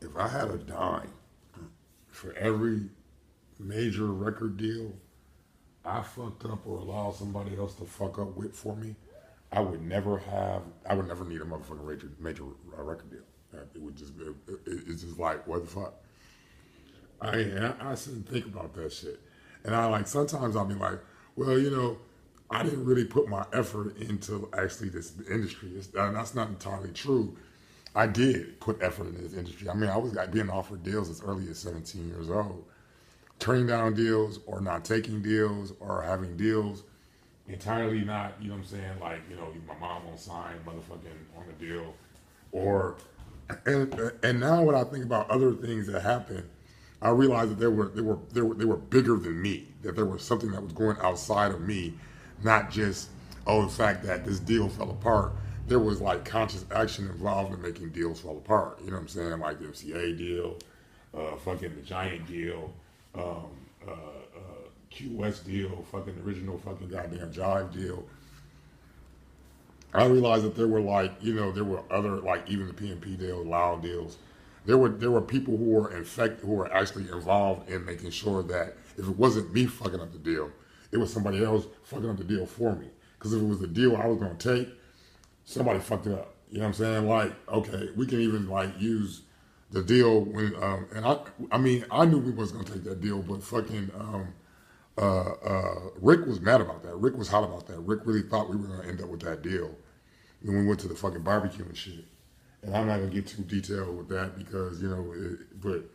If I had a dime for every major record deal I fucked up or allowed somebody else to fuck up with for me, I would never need a motherfucking major record deal. It would just, it's just like, what the fuck? I sit and think about that shit. And I like, sometimes I'll be like, well, I didn't really put my effort into actually this industry. That's not entirely true. I did put effort into this industry. I mean, I was like, being offered deals as early as 17 years old, turning down deals or not taking deals or having deals entirely not, you know what I'm saying, like, my mom won't sign motherfucking on the deal. Or and now when I think about other things that happened, I realized that they were bigger than me. That there was something that was going outside of me, not just the fact that this deal fell apart. There was like conscious action involved in making deals fall apart. You know what I'm saying? Like the MCA deal, fucking the Giant deal, um, QS deal, fucking original fucking goddamn Jive deal. I realized that there were like, there were other like even the PNP deal, Loud deals. There were people who were who were actually involved in making sure that if it wasn't me fucking up the deal, it was somebody else fucking up the deal for me. Because if it was the deal I was gonna take, somebody fucked it up. You know what I'm saying? Like, okay, we can even like use the deal when and I mean I knew we was gonna take that deal, but fucking Rick was mad about that. Rick was hot about that. Rick really thought we were gonna end up with that deal when we went to the fucking barbecue and shit. And I'm not gonna get too detailed with that because but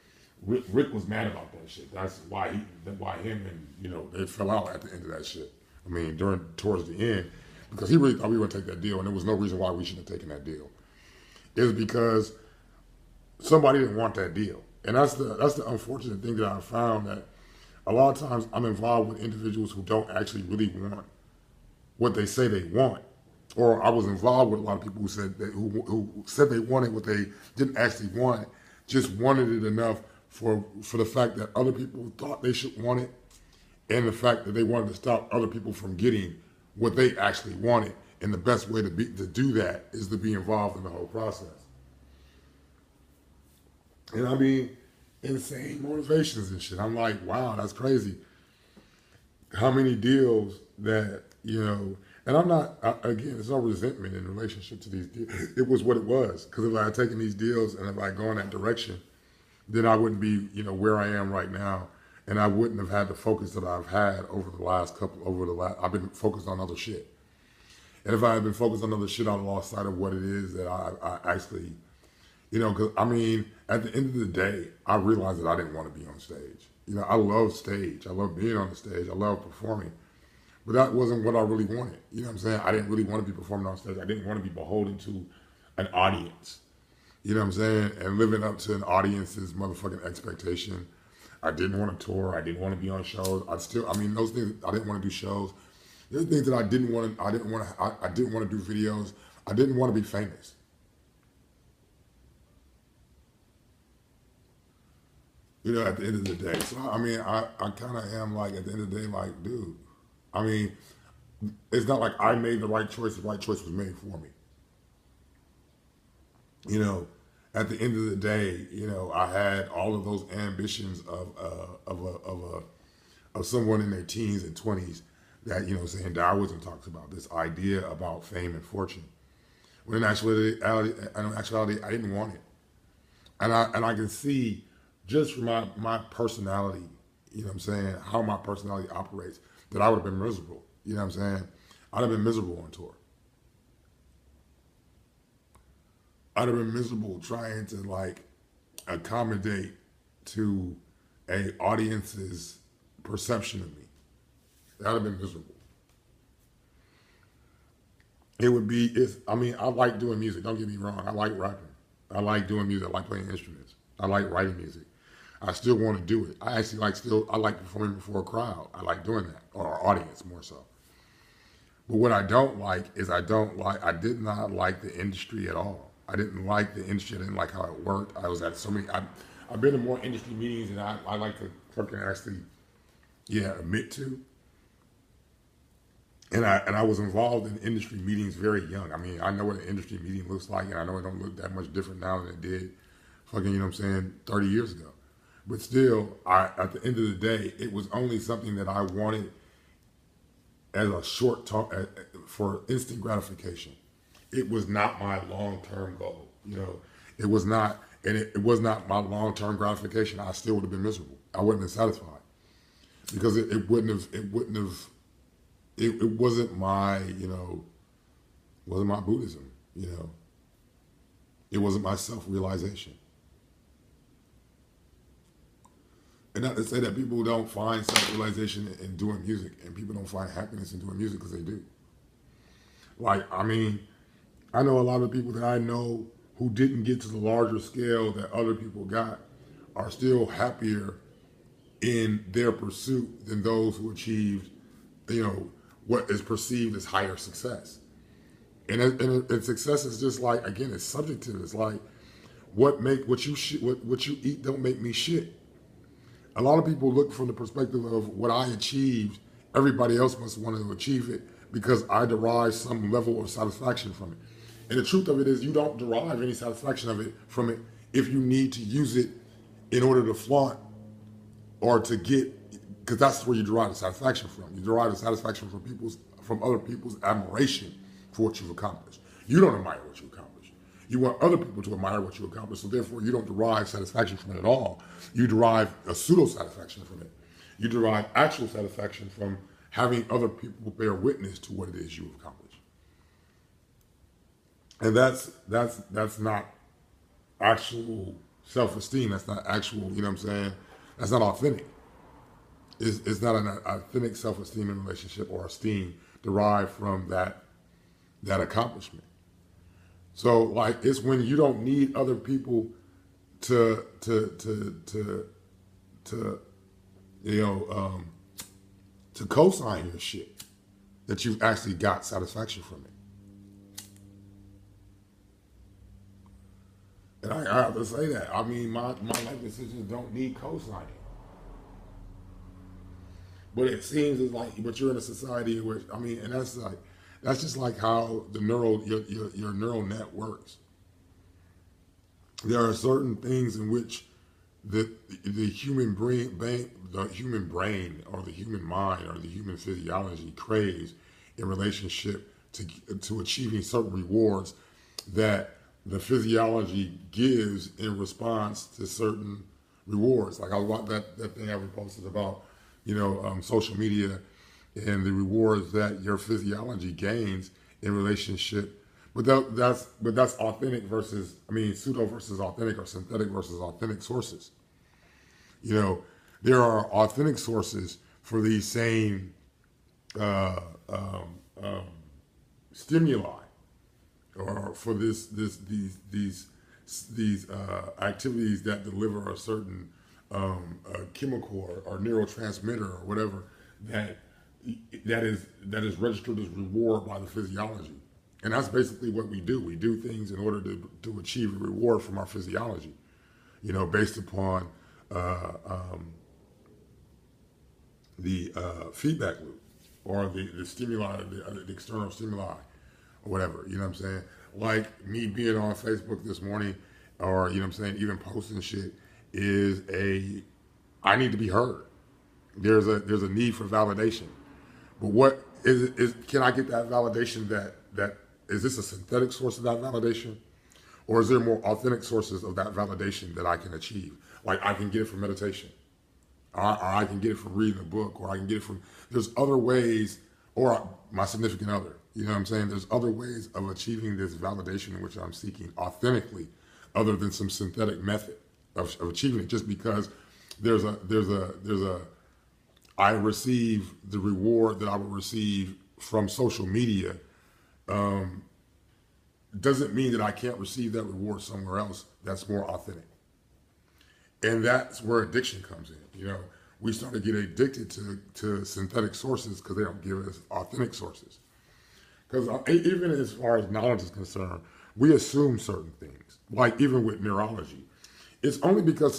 Rick was mad about that shit. That's why him and they fell out at the end of that shit. I mean, towards the end, because he really thought we were gonna take that deal, and there was no reason why we shouldn't have taken that deal. It was because somebody didn't want that deal, and that's the unfortunate thing that I found that a lot of times I'm involved with individuals who don't actually really want what they say they want. Or I was involved with a lot of people who said they wanted what they didn't actually want, just wanted it enough for the fact that other people thought they should want it, and the fact that they wanted to stop other people from getting what they actually wanted. And the best way to do that is to be involved in the whole process. And I mean, insane motivations and shit. I'm like, wow, that's crazy. How many deals that and I'm not again. There's no resentment in relationship to these deals. It was what it was. Because if I had taken these deals and if I had gone that direction, then I wouldn't be where I am right now, and I wouldn't have had the focus that I've had over the last couple. I've been focused on other shit. And if I had been focused on other shit, I'd have lost sight of what it is that I actually, because I mean, at the end of the day, I realized that I didn't want to be on stage. I love stage. I love being on the stage. I love performing. But that wasn't what I really wanted. You know what I'm saying? I didn't really want to be performing on stage. I didn't want to be beholden to an audience. You know what I'm saying? And living up to an audience's motherfucking expectation. I didn't want to tour. I didn't want to be on shows. Those things, I didn't want to do shows. There's things that I didn't want to, I didn't want to do videos. I didn't want to be famous. At the end of the day. So, I mean, I kind of am like, at the end of the day, like, dude, I mean, it's not like I made the right choice. The right choice was made for me. You know, at the end of the day, I had all of those ambitions of someone in their teens and 20s that saying Taoism talks about this idea about fame and fortune. When in actuality, I didn't want it, and I can see just from my personality, what I'm saying, how my personality operates, that I would have been miserable. You know what I'm saying? I'd have been miserable on tour. I'd have been miserable trying to like accommodate to a audience's perception of me. I'd have been miserable. It would be if I mean I like doing music. Don't get me wrong. I like rapping. I like doing music. I like playing instruments. I like writing music. I still want to do it. I like performing before a crowd. I like doing that, or audience more so. But what I don't like is I did not like the industry at all. I didn't like the industry. I didn't like how it worked. I was at so many, I've been to more industry meetings than I like to fucking actually, admit to. And I was involved in industry meetings very young. I mean, I know what an industry meeting looks like, and I know it don't look that much different now than it did fucking, you know what I'm saying, 30 years ago. But still, at the end of the day, it was only something that I wanted as a short talk for instant gratification. It was not my long term goal. You know, it was not, and it was not my long term gratification. I still would have been miserable. I wouldn't have been satisfied because it wasn't my, you know, wasn't my Buddhism. You know, it wasn't my self realization. And not to say that people don't find self-realization in doing music, and people don't find happiness in doing music, because they do. Like, I mean, I know a lot of people that I know who didn't get to the larger scale that other people got are still happier in their pursuit than those who achieved, you know, what is perceived as higher success. And success is just like, again, it's subjective. It's like what you eat don't make me shit. A lot of people look from the perspective of what I achieved. Everybody else must want to achieve it because I derive some level of satisfaction from it. And the truth of it is, you don't derive any satisfaction from it if you need to use it in order to flaunt or to get, because that's where you derive the satisfaction from. You derive the satisfaction from other people's admiration for what you've accomplished. You don't admire what you accomplished. You want other people to admire what you accomplished, so therefore you don't derive satisfaction from it at all. You derive a pseudo satisfaction from it. You derive actual satisfaction from having other people bear witness to what it is you've accomplished. And that's not actual self-esteem. That's not actual, you know what I'm saying? That's not authentic. It's not an authentic self-esteem in relationship or esteem derived from that accomplishment. So like, it's when you don't need other people to co-sign your shit that you've actually got satisfaction from it. And I have to say that. I mean, my life decisions don't need co-signing. But it seems as like, but you're in a society in which, I mean, and that's just like how your neural net works. There are certain things in which the human brain or the human mind or the human physiology craves in relationship to achieving certain rewards that the physiology gives in response to certain rewards. Like I want that thing I posted about, social media and the rewards that your physiology gains in relationship. But that's authentic versus, pseudo versus authentic, or synthetic versus authentic sources. There are authentic sources for these same stimuli, or for these activities that deliver a certain chemical or neurotransmitter or whatever that is registered as reward by the physiology. And that's basically what we do. We do things in order to achieve a reward from our physiology, based upon the feedback loop, or the stimuli, the external stimuli, or whatever. You know what I'm saying? Like me being on Facebook this morning, or even posting shit I need to be heard. There's a need for validation. But what is can I get that validation that is this a synthetic source of that validation? Or is there more authentic sources of that validation that I can achieve? Like I can get it from meditation, or I can get it from reading a book, or I can get it from, there's other ways, or my significant other, you know what I'm saying? There's other ways of achieving this validation in which I'm seeking authentically, other than some synthetic method of achieving it, just because I receive the reward that I would receive from social media, doesn't mean that I can't receive that reward somewhere else that's more authentic. And that's where addiction comes in. We start to get addicted to synthetic sources because they don't give us authentic sources. Because even as far as knowledge is concerned, we assume certain things, like even with neurology. It's only because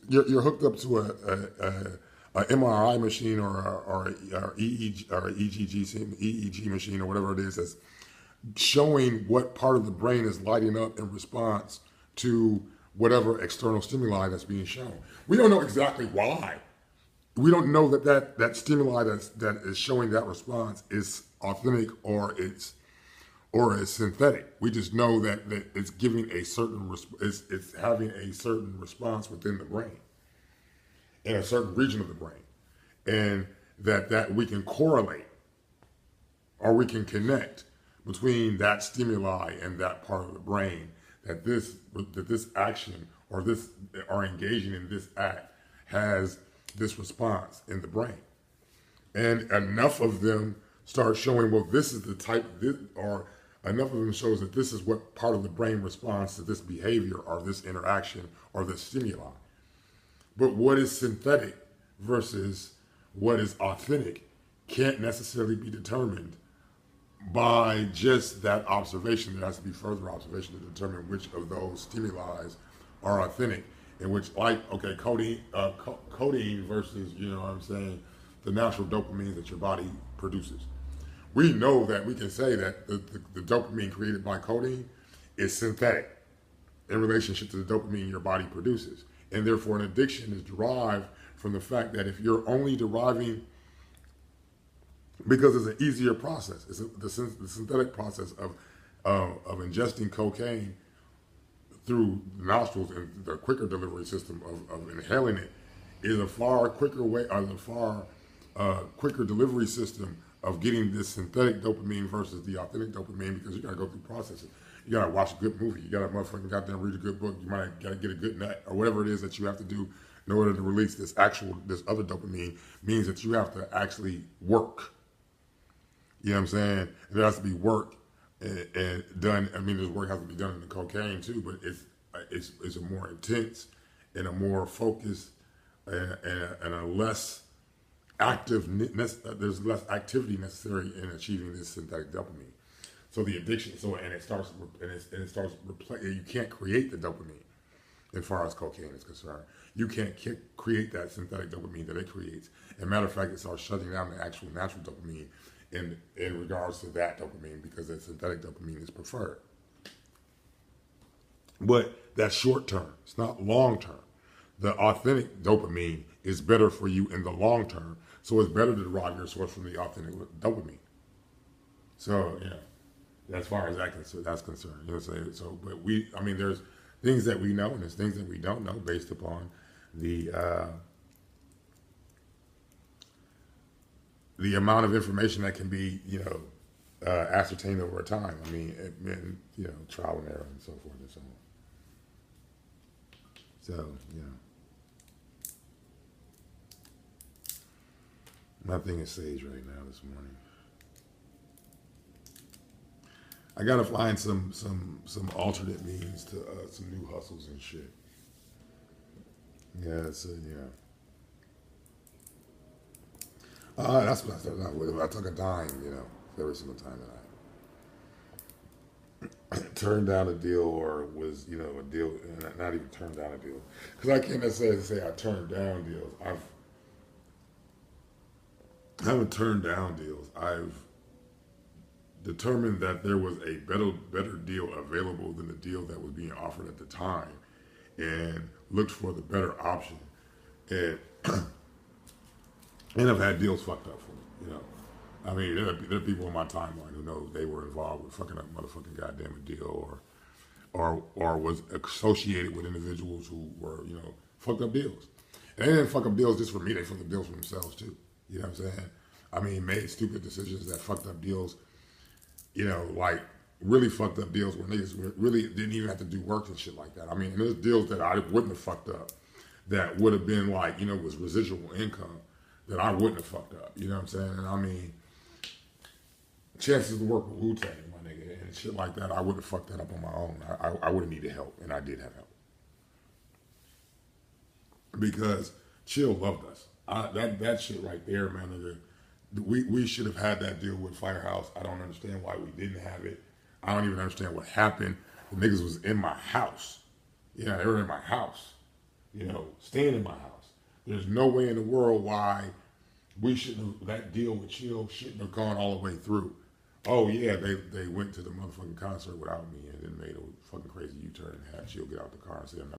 you're hooked up to a MRI machine or EEG or EEG machine or whatever it is that's showing what part of the brain is lighting up in response to whatever external stimuli that's being shown. We don't know exactly why. We don't know that stimuli that is showing that response is authentic or it's synthetic. We just know that it's giving a certain it's having a certain response within the brain, in a certain region of the brain, and that we can correlate or we can connect between that stimuli and that part of the brain, that this action or engaging in this act has this response in the brain. And enough of them start showing, well, this is the type, or enough of them shows that this is what part of the brain responds to this behavior or this interaction or this stimuli. But what is synthetic versus what is authentic can't necessarily be determined by just that observation. There has to be further observation to determine which of those stimuli are authentic, and which, like, okay, codeine versus, you know what I'm saying, the natural dopamine that your body produces. We know that we can say that the dopamine created by codeine is synthetic in relationship to the dopamine your body produces. And therefore, an addiction is derived from the fact that if you're only deriving, because it's an easier process, it's the synthetic process of ingesting cocaine through the nostrils, and the quicker delivery system of inhaling it is a far quicker way, or the far quicker delivery system of getting this synthetic dopamine versus the authentic dopamine, because you gotta go through processes. You gotta watch a good movie. You gotta motherfucking goddamn read a good book. You might gotta get a good nut or whatever it is that you have to do in order to release this other dopamine. Means that you have to actually work. You know what I'm saying? And there has to be work and done. I mean, this work has to be done in the cocaine too, but it's a more intense and a more focused and a less active. There's less activity necessary in achieving this synthetic dopamine. So the addiction. You can't create the dopamine as far as cocaine is concerned. You can't create that synthetic dopamine that it creates. As a matter of fact, it starts shutting down the actual natural dopamine in regards to that dopamine, because the synthetic dopamine is preferred. But that's short term. It's not long term. The authentic dopamine is better for you in the long term. So it's better to derive your source from the authentic dopamine. So, yeah, as far as that's concerned. You know what I'm saying? So, but there's things that we know and there's things that we don't know based upon the amount of information that can be, ascertained over time. I mean, trial and error and so forth and so on. So, nothing is sage right now this morning. I gotta find some alternate means to some new hustles and shit. Yeah, that's what I started out with. I took a dime, every single time that I turned down a deal, or was, a deal, not even turned down a deal. Because I can't necessarily say I turned down deals. I haven't turned down deals. I've determined that there was a better deal available than the deal that was being offered at the time, and looked for the better option. And and I've had deals fucked up for me, I mean, there are people on my timeline who know they were involved with fucking up motherfucking goddamn deal, or was associated with individuals who were, fucked up deals. And they didn't fuck up deals just for me, they fucked up deals for themselves too. You know what I'm saying? I mean, made stupid decisions that fucked up deals, like really fucked up deals where niggas really didn't even have to do work and shit like that. I mean, and there's deals that I wouldn't have fucked up that would have been like, was residual income that I wouldn't have fucked up. You know what I'm saying? And I mean, chances to work with Wu-Tang, my nigga, and shit like that, I wouldn't have fucked that up on my own. I would have needed help, and I did have help. Because Chill loved us. That shit right there, man, nigga. We should have had that deal with Firehouse. I don't understand why we didn't have it. I don't even understand what happened. The niggas was in my house. They were in my house. Staying in my house. There's no way in the world why we shouldn't have, that deal with Chill shouldn't have gone all the way through. Oh yeah, they went to the motherfucking concert without me and then made a fucking crazy U-turn and had Chill get out the car and say, I'm not